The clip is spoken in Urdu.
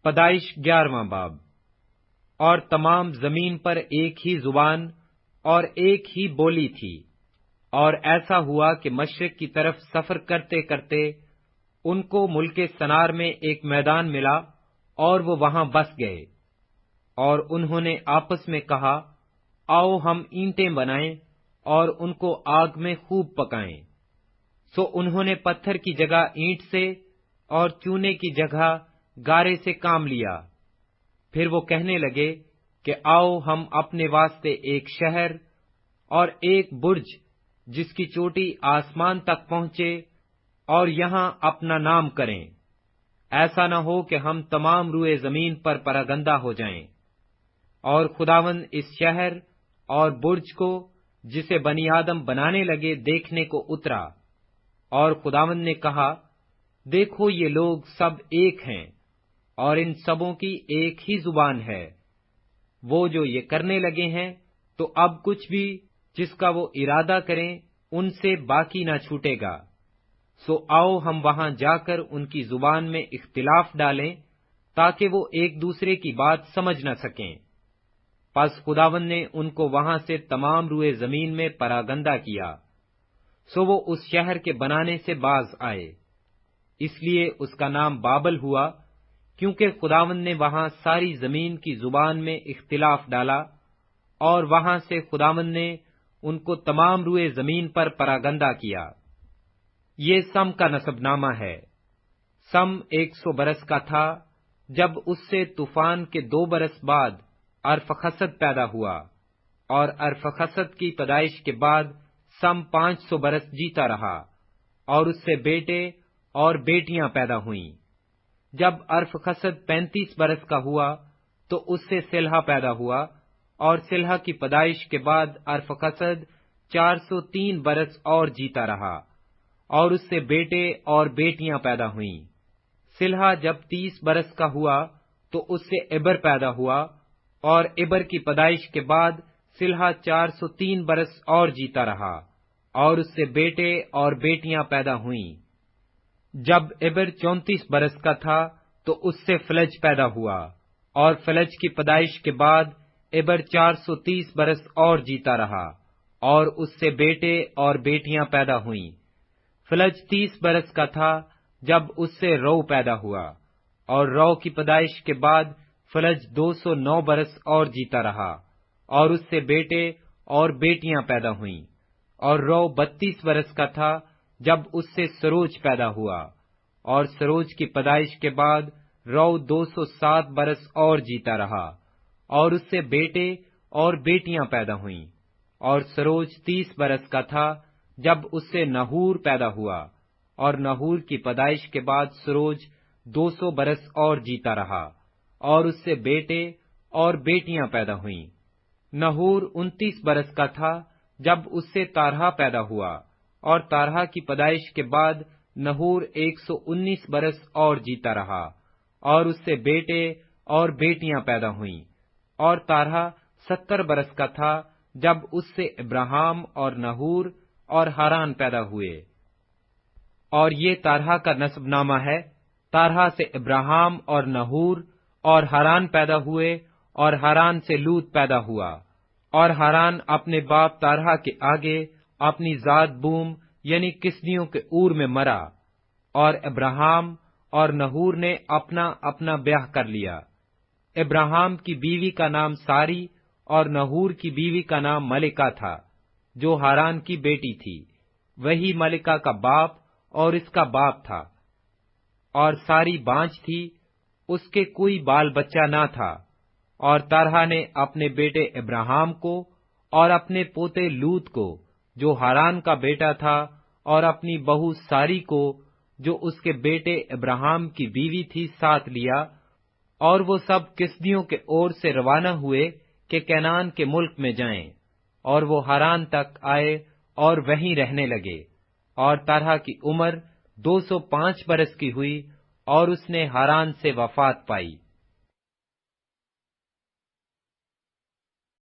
پیدائش 11واں باب۔ اور تمام زمین پر ایک ہی زبان اور ایک ہی بولی تھی، اور ایسا ہوا کہ مشرق کی طرف سفر کرتے کرتے ان کو ملک سنار میں ایک میدان ملا، اور وہ وہاں بس گئے۔ اور انہوں نے آپس میں کہا، آؤ ہم اینٹیں بنائیں اور ان کو آگ میں خوب پکائیں۔ سو انہوں نے پتھر کی جگہ اینٹ سے اور چونے کی جگہ گارے سے کام لیا۔ پھر وہ کہنے لگے کہ آؤ ہم اپنے واسطے ایک شہر اور ایک برج جس کی چوٹی آسمان تک پہنچے، اور یہاں اپنا نام کریں۔ ایسا نہ ہو کہ ہم تمام روئے زمین پر پراگندہ ہو جائیں۔ اور خداوند اس شہر اور برج کو جسے بنی آدم بنانے لگے دیکھنے کو اترا، اور خداوند نے کہا، دیکھو یہ لوگ سب ایک ہیں، اور ان سبوں کی ایک ہی زبان ہے۔ وہ جو یہ کرنے لگے ہیں تو اب کچھ بھی جس کا وہ ارادہ کریں ان سے باقی نہ چھوٹے گا۔ سو آؤ ہم وہاں جا کر ان کی زبان میں اختلاف ڈالیں تاکہ وہ ایک دوسرے کی بات سمجھ نہ سکیں۔ پس خداوند نے ان کو وہاں سے تمام روئے زمین میں پراگندہ کیا۔ سو وہ اس شہر کے بنانے سے باز آئے، اس لیے اس کا نام بابل ہوا، کیونکہ خداوند نے وہاں ساری زمین کی زبان میں اختلاف ڈالا، اور وہاں سے خداوند نے ان کو تمام روئے زمین پر پراگندہ کیا۔ یہ سم کا نسب نامہ ہے۔ سم 100 برس کا تھا جب اس سے طوفان کے 2 برس بعد ارفخسد پیدا ہوا، اور ارفخسد کی پیدائش کے بعد سم 500 برس جیتا رہا، اور اس سے بیٹے اور بیٹیاں پیدا ہوئیں۔ جب ارفخسد 35 برس کا ہوا تو اس سے سلہا پیدا ہوا، اور سلہا کی پیدائش کے بعد ارفخسد 403 برس اور جیتا رہا، اور اس سے بیٹے اور بیٹیاں پیدا ہوئیں۔ سلہا جب 30 برس کا ہوا تو اس سے عبر پیدا ہوا، اور عبر کی پیدائش کے بعد سلہا 403 برس اور جیتا رہا، اور اس سے بیٹے اور بیٹیاں پیدا ہوئیں۔ جب عبر 34 برس کا تھا تو اس سے فلج پیدا ہوا، اور فلج کی پیدائش کے بعد عبر 430 برس اور جیتا رہا، اور اس سے بیٹے اور بیٹیاں پیدا ہوئیں۔ فلج 30 برس کا تھا جب اس سے رو پیدا ہوا، اور رو کی پیدائش کے بعد فلج 209 برس اور جیتا رہا، اور اس سے بیٹے اور بیٹیاں پیدا ہوئیں۔ اور رو 32 برس کا تھا جب اس سے سروج پیدا ہوا، اور سروج کی پیدائش کے بعد رو 207 برس اور جیتا رہا، اور اس سے بیٹے اور بیٹیاں پیدا ہوئیں۔ اور سروج 30 برس کا تھا جب اس سے نحور پیدا ہوا، اور نحور کی پیدائش کے بعد سروج 200 برس اور جیتا رہا، اور اس سے بیٹے اور بیٹیاں پیدا ہوئیں۔ نحور 29 برس کا تھا جب اس سے تارہا پیدا ہوا، اور تارہا کی پیدائش کے بعد نحور 119 برس اور جیتا رہا، اور اس سے بیٹے اور بیٹیاں پیدا ہوئیں۔ اور تارہا 70 برس کا تھا جب اس سے ابراہام اور نحور اور ہاران پیدا ہوئے۔ اور یہ تارہا کا نسب نامہ ہے۔ تارہا سے ابراہام اور نحور اور ہاران پیدا ہوئے، اور ہاران سے لوط پیدا ہوا۔ اور ہاران اپنے باپ تارہا کے آگے اپنی ذات بوم یعنی کسدیوں کے اور میں مرا، اور ابراہام اور نحور نے اپنا اپنا بیاہ کر لیا۔ ابراہام کی بیوی کا نام ساری اور نحور کی بیوی کا نام ملکہ تھا، جو ہاران کی بیٹی تھی۔ وہی ملکہ کا باپ اور اس کا باپ تھا۔ اور ساری بانجھ تھی، اس کے کوئی بال بچہ نہ تھا۔ اور تارہا نے اپنے بیٹے ابراہام کو اور اپنے پوتے لوط کو جو ہاران کا بیٹا تھا، اور اپنی بہو ساری کو جو اس کے بیٹے ابراہام کی بیوی تھی ساتھ لیا، اور وہ سب کسدیوں کے اور سے روانہ ہوئے کہ کنعان کے ملک میں جائیں، اور وہ ہاران تک آئے اور وہیں رہنے لگے۔ اور تارہا کی عمر 205 برس کی ہوئی، اور اس نے ہاران سے وفات پائی۔